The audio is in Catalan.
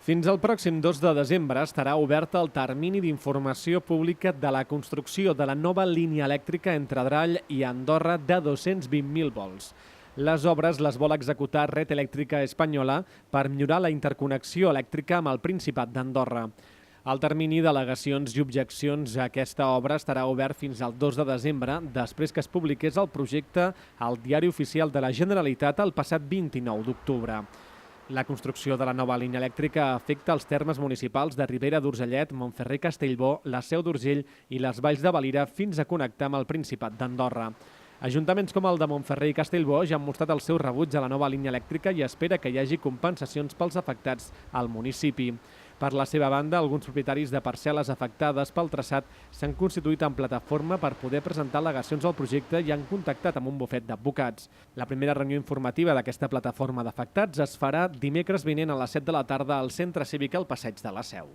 Fins al pròxim 2 de desembre estarà obert el termini d'informació pública de la construcció de la nova línia elèctrica entre Drall i Andorra de 220.000 volts. Les obres les vol executar Red Eléctrica Espanyola per millorar la interconnexió elèctrica amb el Principat d'Andorra. El termini d'al·legacions i objeccions a aquesta obra estarà obert fins al 2 de desembre, després que es publiqués el projecte al Diari Oficial de la Generalitat el passat 29 d'octubre. La construcció de la nova línia elèctrica afecta els termes municipals de Ribera d'Urgellet, Montferrer i Castellbò, la Seu d'Urgell i les Valls de Valira fins a connectar amb el Principat d'Andorra. Ajuntaments com el de Montferrer i Castellbò ja han mostrat el seu rebuig a la nova línia elèctrica i espera que hi hagi compensacions pels afectats al municipi. Per la seva banda, alguns propietaris de parcel·les afectades pel traçat s'han constituït en plataforma per poder presentar al·legacions al projecte i han contactat amb un bufet d'advocats. La primera reunió informativa d'aquesta plataforma d'afectats es farà dimecres vinent a les 7 de la tarda al Centre Cívic al Passeig de la Seu.